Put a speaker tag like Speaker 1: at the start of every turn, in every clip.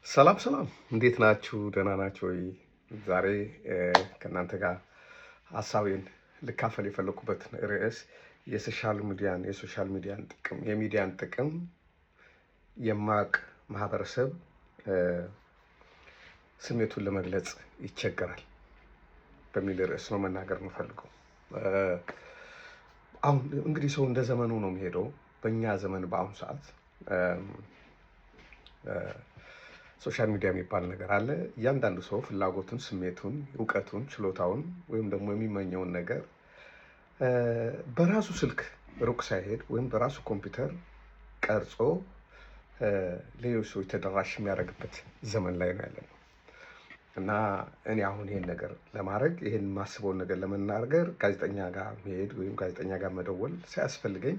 Speaker 1: ሰላም ሰላም፣ እንዴት ናችሁ? ደህና ናችሁ ወይ? ዛሬ ከእናንተ ጋር ሀሳቤን ልካፈል የፈለኩበት ርዕስ የሶሻል ሚዲያን ጥቅም የሚዲያን ጥቅም የማያውቅ ማህበረሰብ ስሜቱን ለመግለጽ ይቸገራል በሚል ርዕስ ነው መናገር የምፈልገው። አሁን እንግዲህ ሰው እንደ ዘመኑ ነው የሚሄደው። በእኛ ዘመን በአሁኑ ሰዓት ሶሻል ሚዲያ የሚባል ነገር አለ። እያንዳንዱ ሰው ፍላጎቱን፣ ስሜቱን፣ እውቀቱን፣ ችሎታውን ወይም ደግሞ የሚመኘውን ነገር በራሱ ስልክ ሩቅ ሳይሄድ ወይም በራሱ ኮምፒውተር ቀርጾ ሌሎች ሰዎች ተደራሽ የሚያደርግበት ዘመን ላይ ነው ያለነው እና እኔ አሁን ይሄን ነገር ለማድረግ ይሄን የማስበውን ነገር ለመናገር ጋዜጠኛ ጋር መሄድ ወይም ጋዜጠኛ ጋር መደወል ሳያስፈልገኝ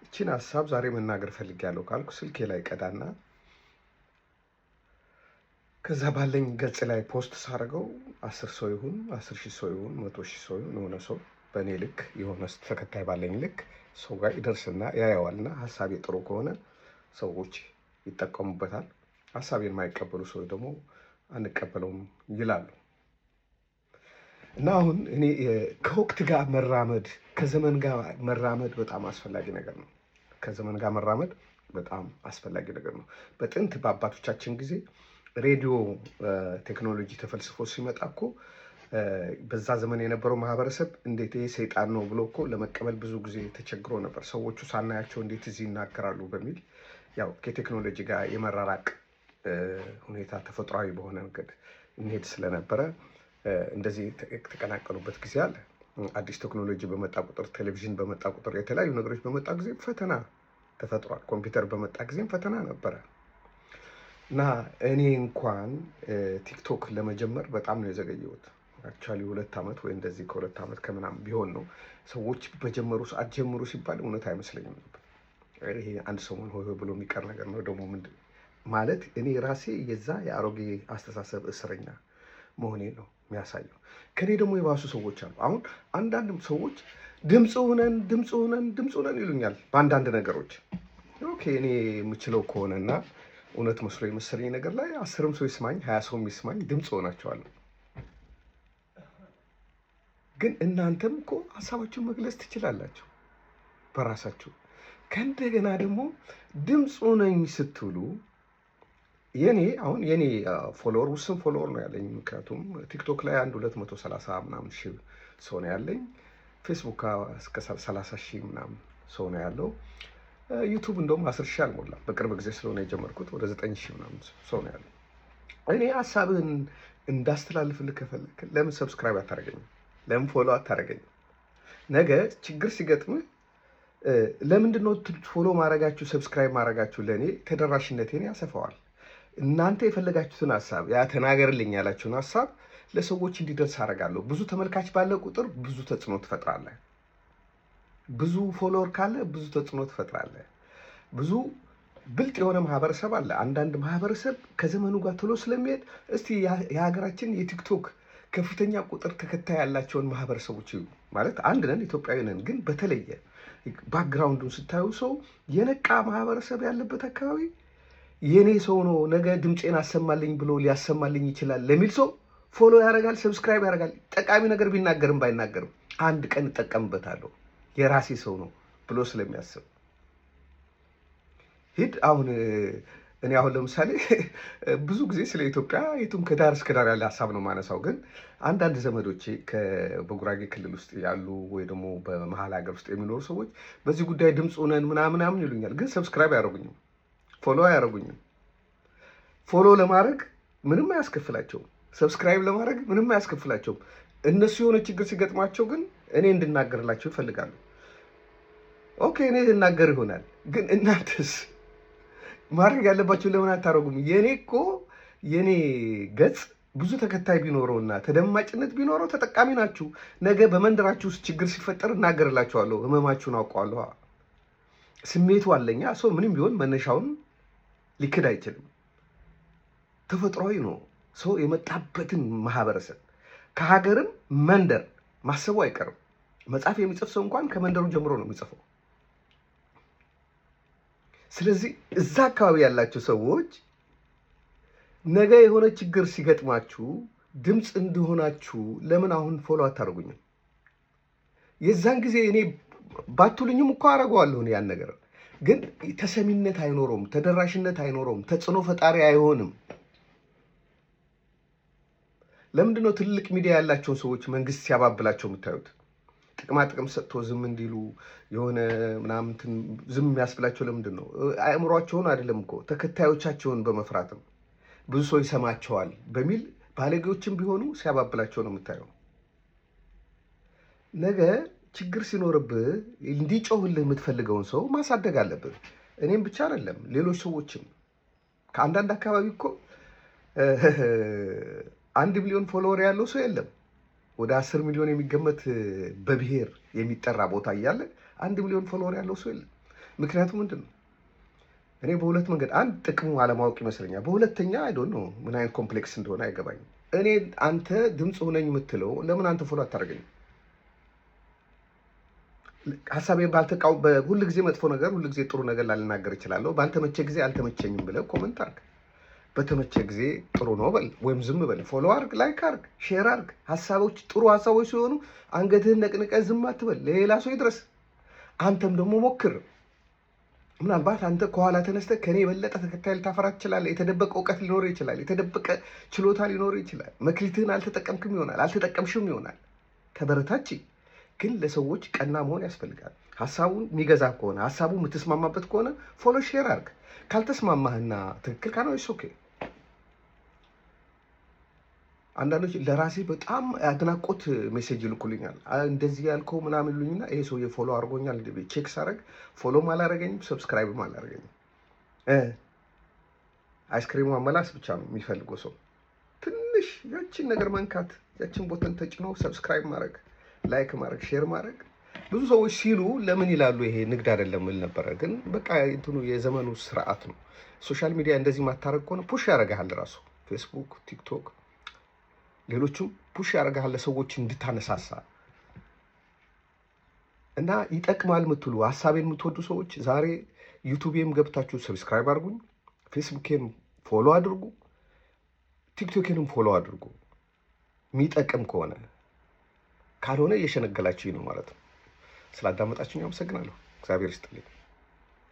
Speaker 1: እቺን ሀሳብ ዛሬ መናገር ፈልጌያለሁ ካልኩ ስልኬ ላይ ቀዳና ከዛ ባለኝ ገጽ ላይ ፖስት ሳደርገው 10 ሰው ይሁን 10,000 ሰው ይሁን 100,000 ሰው ይሁን የሆነ ሰው በእኔ ልክ የሆነ ተከታይ ባለኝ ልክ ሰው ጋር ይደርስና ያየዋልና ሀሳቤ ጥሩ ከሆነ ሰዎች ይጠቀሙበታል። ሀሳቤን የማይቀበሉ ሰዎች ደግሞ አንቀበለውም ይላሉ። እና አሁን እኔ ከወቅት ጋር መራመድ ከዘመን ጋር መራመድ በጣም አስፈላጊ ነገር ነው። ከዘመን ጋር መራመድ በጣም አስፈላጊ ነገር ነው። በጥንት በአባቶቻችን ጊዜ ሬዲዮ ቴክኖሎጂ ተፈልስፎ ሲመጣ እኮ በዛ ዘመን የነበረው ማህበረሰብ እንዴት ይሄ ሰይጣን ነው ብሎ እኮ ለመቀበል ብዙ ጊዜ ተቸግሮ ነበር። ሰዎቹ ሳናያቸው እንዴት እዚህ ይናገራሉ በሚል ያው ከቴክኖሎጂ ጋር የመራራቅ ሁኔታ ተፈጥሯዊ በሆነ መንገድ እንሄድ ስለነበረ እንደዚህ የተቀናቀኑበት ጊዜ አለ። አዲስ ቴክኖሎጂ በመጣ ቁጥር፣ ቴሌቪዥን በመጣ ቁጥር፣ የተለያዩ ነገሮች በመጣ ጊዜ ፈተና ተፈጥሯል። ኮምፒውተር በመጣ ጊዜም ፈተና ነበረ እና እኔ እንኳን ቲክቶክ ለመጀመር በጣም ነው የዘገየሁት። አክቹዋሊ 2 ዓመት ወይ እንደዚህ ከ2 ዓመት ከምናምን ቢሆን ነው። ሰዎች በጀመሩ ሰዓት ጀምሩ ሲባል እውነት አይመስለኝም ነበር። ይሄ አንድ ሰሞን ሆይ ብሎ የሚቀር ነገር ነው። ደግሞ ምንድን ማለት እኔ ራሴ የዛ የአሮጌ አስተሳሰብ እስረኛ መሆኔ ነው የሚያሳየው። ከኔ ደግሞ የባሱ ሰዎች አሉ። አሁን አንዳንድ ሰዎች ድምፅ ሁነን ይሉኛል በአንዳንድ ነገሮች። ኦኬ እኔ የምችለው ከሆነና እውነት መስሎ የመሰለኝ ነገር ላይ 10 ሰው ይስማኝ 20 ሰው የሚስማኝ ድምፅ ሆናቸዋለሁ። ግን እናንተም እኮ ሀሳባችሁን መግለጽ ትችላላችሁ በራሳችሁ። ከእንደገና ደግሞ ድምፅ ነኝ ስትሉ የኔ ፎሎወር ውስን ፎሎወር ነው ያለኝ። ምክንያቱም ቲክቶክ ላይ 230 ምናምን ሺህ ሰው ነው ያለኝ። ፌስቡክ እስከ 30 ሺህ ምናምን ሰው ነው ያለው። ዩቱብ እንደውም 10,000 አልሞላም። በቅርብ ጊዜ ስለሆነ የጀመርኩት ወደ 9,000 ምናምን ሰው ነው ያለው። እኔ ሀሳብህን እንዳስተላልፍልህ ከፈለክ ለምን ሰብስክራይብ አታደርገኝም? ለምን ፎሎ አታደርገኝም? ነገ ችግር ሲገጥምህ ለምንድን ነው ፎሎ ማድረጋችሁ ሰብስክራይብ ማድረጋችሁ? ለእኔ ተደራሽነቴን ያሰፋዋል። እናንተ የፈለጋችሁትን ሀሳብ ያ ተናገርልኝ ያላችሁን ሀሳብ ለሰዎች እንዲደርስ አደርጋለሁ። ብዙ ተመልካች ባለ ቁጥር ብዙ ተጽዕኖ ትፈጥራለህ። ብዙ ፎሎወር ካለ ብዙ ተጽዕኖ ትፈጥራለህ። ብዙ ብልጥ የሆነ ማህበረሰብ አለ። አንዳንድ ማህበረሰብ ከዘመኑ ጋር ቶሎ ስለሚሄድ እስቲ የሀገራችን የቲክቶክ ከፍተኛ ቁጥር ተከታይ ያላቸውን ማህበረሰቦች ማለት አንድ ነን፣ ኢትዮጵያዊ ነን። ግን በተለየ ባክግራውንዱን ስታዩ ሰው የነቃ ማህበረሰብ ያለበት አካባቢ የኔ ሰው ነው ነገ ድምፄን አሰማልኝ ብሎ ሊያሰማልኝ ይችላል ለሚል ሰው ፎሎ ያደርጋል፣ ሰብስክራይብ ያደርጋል። ጠቃሚ ነገር ቢናገርም ባይናገርም አንድ ቀን እጠቀምበታለሁ የራሴ ሰው ነው ብሎ ስለሚያስብ ሂድ። አሁን እኔ አሁን ለምሳሌ ብዙ ጊዜ ስለ ኢትዮጵያ የቱም ከዳር እስከ ዳር ያለ ሀሳብ ነው ማነሳው። ግን አንዳንድ ዘመዶቼ በጉራጌ ክልል ውስጥ ያሉ ወይ ደግሞ በመሀል ሀገር ውስጥ የሚኖሩ ሰዎች በዚህ ጉዳይ ድምፅ ሆነን ምናምን ይሉኛል። ግን ሰብስክራይብ አያደርጉኝም፣ ፎሎ አያደርጉኝም። ፎሎ ለማድረግ ምንም አያስከፍላቸውም፣ ሰብስክራይብ ለማድረግ ምንም አያስከፍላቸውም። እነሱ የሆነ ችግር ሲገጥማቸው ግን እኔ እንድናገርላቸው ይፈልጋሉ። ኦኬ እኔ ልናገር ይሆናል። ግን እናንተስ ማድረግ ያለባቸው ለምን አታደርጉም? የኔ ገጽ ብዙ ተከታይ ቢኖረውና ተደማጭነት ቢኖረው ተጠቃሚ ናችሁ። ነገ በመንደራችሁ ውስጥ ችግር ሲፈጠር እናገርላችኋለሁ። ህመማችሁን አውቀዋለሁ። ስሜቱ አለኛ። ሰው ምንም ቢሆን መነሻውን ሊክድ አይችልም። ተፈጥሯዊ ነው። ሰው የመጣበትን ማህበረሰብ ከሀገርም መንደር ማሰቡ አይቀርም። መጽሐፍ የሚጽፍ ሰው እንኳን ከመንደሩ ጀምሮ ነው የሚጽፈው። ስለዚህ እዛ አካባቢ ያላቸው ሰዎች ነገ የሆነ ችግር ሲገጥማችሁ ድምፅ እንዲሆናችሁ ለምን አሁን ፎሎ አታደርጉኝም? የዛን ጊዜ እኔ ባትሉኝም እኮ አደርገዋለሁ ያን ነገር። ግን ተሰሚነት አይኖረውም፣ ተደራሽነት አይኖረውም፣ ተጽዕኖ ፈጣሪ አይሆንም። ለምንድን ነው ትልቅ ሚዲያ ያላቸውን ሰዎች መንግስት ሲያባብላቸው የምታዩት? ጥቅማ ጥቅም ሰጥቶ ዝም እንዲሉ የሆነ ምናምን ዝም የሚያስብላቸው ለምንድን ነው? አእምሯቸውን አይደለም እኮ ተከታዮቻቸውን በመፍራት ነው። ብዙ ሰው ይሰማቸዋል በሚል ባለጌዎችም ቢሆኑ ሲያባብላቸው ነው የምታየው። ነገ ችግር ሲኖርብህ እንዲጮህልህ የምትፈልገውን ሰው ማሳደግ አለብህ። እኔም ብቻ አይደለም ሌሎች ሰዎችም። ከአንዳንድ አካባቢ እኮ 1 ሚሊዮን ፎሎወር ያለው ሰው የለም። ወደ 10 ሚሊዮን የሚገመት በብሔር የሚጠራ ቦታ እያለ 1 ሚሊዮን ፎሎወር ያለው ሰው የለም። ምክንያቱም ምንድን ነው? እኔ በሁለት መንገድ፣ አንድ ጥቅሙ አለማወቅ ይመስለኛል። በሁለተኛ አይዶን ነው ምን አይነት ኮምፕሌክስ እንደሆነ አይገባኝም። እኔ አንተ ድምፅ ሆነኝ የምትለው ለምን አንተ ፎሎ አታደርገኝም? ሀሳቤን ባልተቃው ሁል ጊዜ መጥፎ ነገር ሁል ጊዜ ጥሩ ነገር ላልናገር እችላለሁ። ባልተመቸ ጊዜ አልተመቸኝም ብለህ ኮመንት አርግ። በተመቸ ጊዜ ጥሩ ነው በል ወይም ዝም በል። ፎሎ አርግ፣ ላይክ አርግ፣ ሼር አርግ። ሀሳቦች ጥሩ ሀሳቦች ሲሆኑ አንገትህን ነቅንቀህ ዝም አትበል፣ ለሌላ ሰው ይድረስ። አንተም ደግሞ ሞክር። ምናልባት አንተ ከኋላ ተነስተህ ከኔ የበለጠ ተከታይ ልታፈራ ትችላለህ። የተደበቀ እውቀት ሊኖር ይችላል። የተደበቀ ችሎታ ሊኖር ይችላል። መክሊትህን አልተጠቀምክም ይሆናል፣ አልተጠቀምሽም ይሆናል። ተበረታች። ግን ለሰዎች ቀና መሆን ያስፈልጋል። ሀሳቡን የሚገዛ ከሆነ ሀሳቡ የምትስማማበት ከሆነ ፎሎ ሼር አርግ። ካልተስማማህና ትክክል ካልሆነ ኦኬ። አንዳንዶች ለራሴ በጣም አድናቆት ሜሴጅ ይልኩልኛል። እንደዚህ ያልከው ምናምን ይሉኝና ይሄ ሰውዬ ፎሎ አድርጎኛል ቼክ ሳረግ ፎሎም አላረገኝም፣ ሰብስክራይብም አላረገኝም። አይስክሪሙ መላስ ብቻ ነው የሚፈልገው ሰው። ትንሽ ያችን ነገር መንካት፣ ያችን ቦተን ተጭኖ ሰብስክራይብ ማድረግ፣ ላይክ ማድረግ፣ ሼር ማድረግ። ብዙ ሰዎች ሲሉ ለምን ይላሉ ይሄ ንግድ አይደለም ል ነበረ። ግን በቃ እንትኑ የዘመኑ ስርዓት ነው። ሶሻል ሚዲያ እንደዚህ ማታረግ ከሆነ ፑሽ ያደርግሃል። ራሱ ፌስቡክ፣ ቲክቶክ፣ ሌሎቹም ፑሽ ያደርግሃል ለሰዎች እንድታነሳሳ እና ይጠቅማል የምትሉ ሀሳቤን የምትወዱ ሰዎች ዛሬ ዩቱቤም ገብታችሁ ሰብስክራይብ አድርጉኝ፣ ፌስቡኬም ፎሎ አድርጉ፣ ቲክቶኬንም ፎሎ አድርጉ። የሚጠቅም ከሆነ ካልሆነ እየሸነገላችሁኝ ነው ማለት ነው። ስላዳመጣችሁኝ አመሰግናለሁ። እግዚአብሔር ይስጥልኝ።